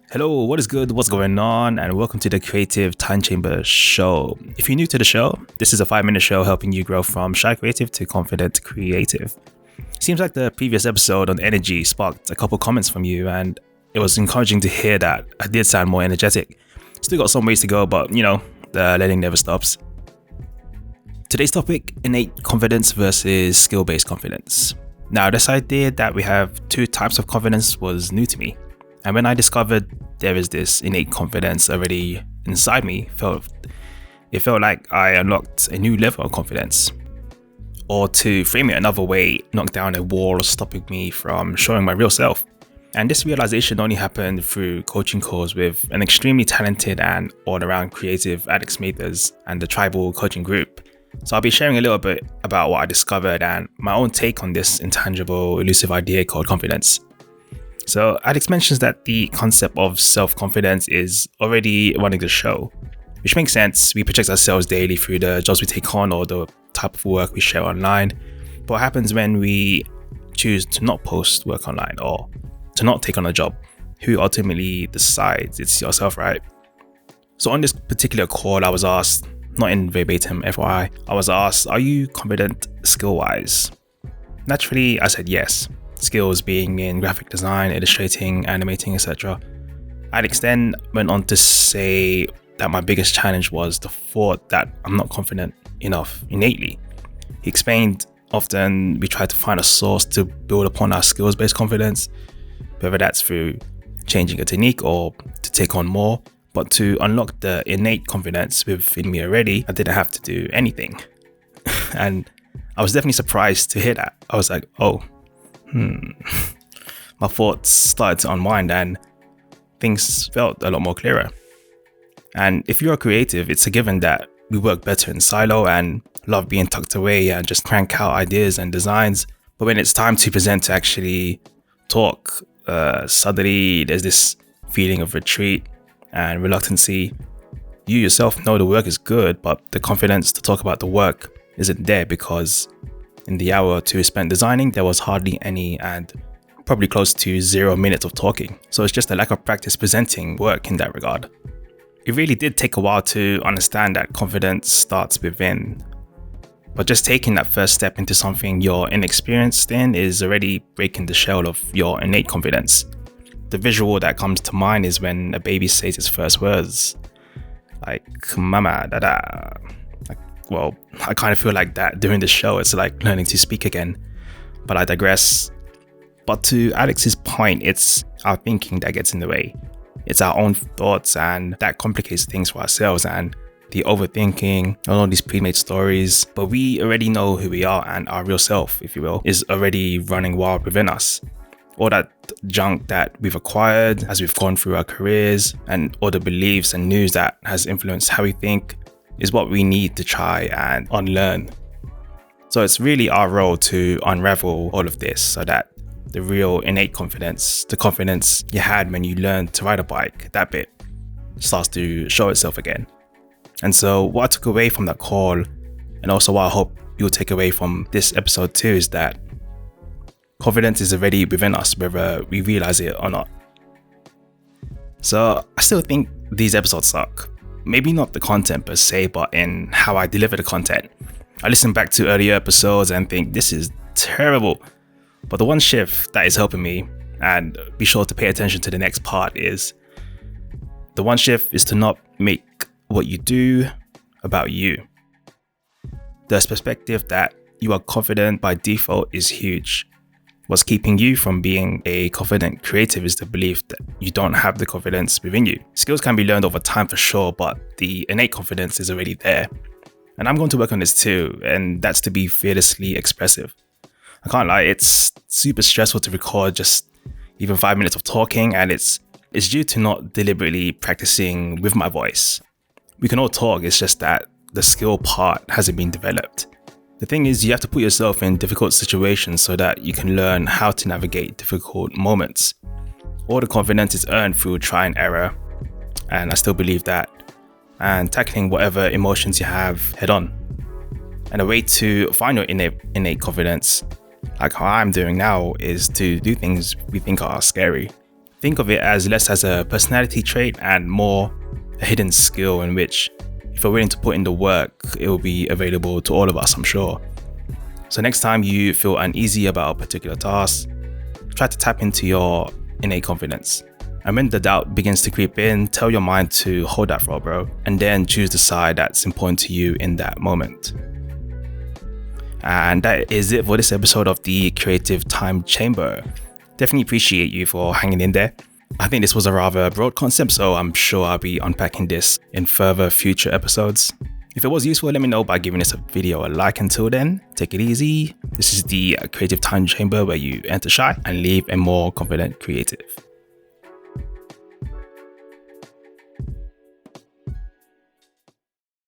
Hello, what is good? What's going on? And welcome to the Creative Time Chamber Show. If you're new to the show, this is a 5-minute show helping you grow from shy creative to confident creative. Seems like the previous episode on energy sparked a couple comments from you, and it was encouraging to hear that I did sound more energetic. Still got some ways to go, but the learning never stops. Today's topic, innate confidence versus skill-based confidence. Now, this idea that we have two types of confidence was new to me. And when I discovered there is this innate confidence already inside me, it felt like I unlocked a new level of confidence. Or to frame it another way, knock down a wall stopping me from showing my real self. And this realization only happened through coaching calls with an extremely talented and all-around creative Alex Mathers and the Tribal coaching group. So I'll be sharing a little bit about what I discovered and my own take on this intangible, elusive idea called confidence. So Alex mentions that the concept of self-confidence is already running the show, which makes sense. We project ourselves daily through the jobs we take on or the type of work we share online. But what happens when we choose to not post work online or to not take on a job? Who ultimately decides? It's yourself, right? So on this particular call, I was asked, not in verbatim FYI, I was asked, are you confident skill-wise? Naturally, I said yes. Skills being in graphic design, illustrating, animating, etc. Alex then went on to say that my biggest challenge was the thought that I'm not confident enough innately. He explained often we try to find a source to build upon our skills-based confidence, whether that's through changing a technique or to take on more. But to unlock the innate confidence within me already, I didn't have to do anything. And I was definitely surprised to hear that. I was like, my thoughts started to unwind and things felt a lot more clearer. And if you're a creative, it's a given that we work better in silo and love being tucked away and just crank out ideas and designs. But when it's time to present, to actually talk, suddenly there's this feeling of retreat and reluctancy. You yourself know the work is good, but the confidence to talk about the work isn't there because in the hour or two spent designing, there was hardly any and probably close to 0 minutes of talking. So it's just a lack of practice presenting work in that regard. It really did take a while to understand that confidence starts within. But just taking that first step into something you're inexperienced in is already breaking the shell of your innate confidence. The visual that comes to mind is when a baby says its first words, like mama, dada. Well, I kind of feel like that during the show. It's like learning to speak again, but I digress. But to Alex's point, it's our thinking that gets in the way. It's our own thoughts and that complicates things for ourselves and the overthinking, all these pre-made stories. But we already know who we are and our real self, if you will, is already running wild within us. All that junk that we've acquired as we've gone through our careers and all the beliefs and news that has influenced how we think is what we need to try and unlearn. So it's really our role to unravel all of this so that the real innate confidence, the confidence you had when you learned to ride a bike, that bit starts to show itself again. And so what I took away from that call, and also what I hope you'll take away from this episode too, is that confidence is already within us, whether we realize it or not. So I still think these episodes suck. Maybe not the content per se, but in how I deliver the content. I listen back to earlier episodes and think this is terrible. But the one shift that is helping me, and be sure to pay attention to the next part, is the one shift is to not make what you do about you. The perspective that you are confident by default is huge. What's keeping you from being a confident creative is the belief that you don't have the confidence within you. Skills can be learned over time for sure, but the innate confidence is already there. And I'm going to work on this too, and that's to be fearlessly expressive. I can't lie, it's super stressful to record just even 5 minutes of talking, and it's due to not deliberately practicing with my voice. We can all talk, it's just that the skill part hasn't been developed. The thing is, you have to put yourself in difficult situations so that you can learn how to navigate difficult moments. All the confidence is earned through try and error, and I still believe that, and tackling whatever emotions you have head on. And a way to find your innate confidence, like how I'm doing now, is to do things we think are scary. Think of it as less as a personality trait and more a hidden skill in which, if you're willing to put in the work, it will be available to all of us, I'm sure. So next time you feel uneasy about a particular task, try to tap into your innate confidence. And when the doubt begins to creep in, tell your mind to hold that thought, bro, and then choose the side that's important to you in that moment. And that is it for this episode of the Creative Time Chamber. Definitely appreciate you for hanging in there. I think this was a rather broad concept, so I'm sure I'll be unpacking this in further future episodes. If it was useful, let me know by giving this video a like. Until then, take it easy. This is the Creative Time Chamber, where you enter shy and leave a more confident creative.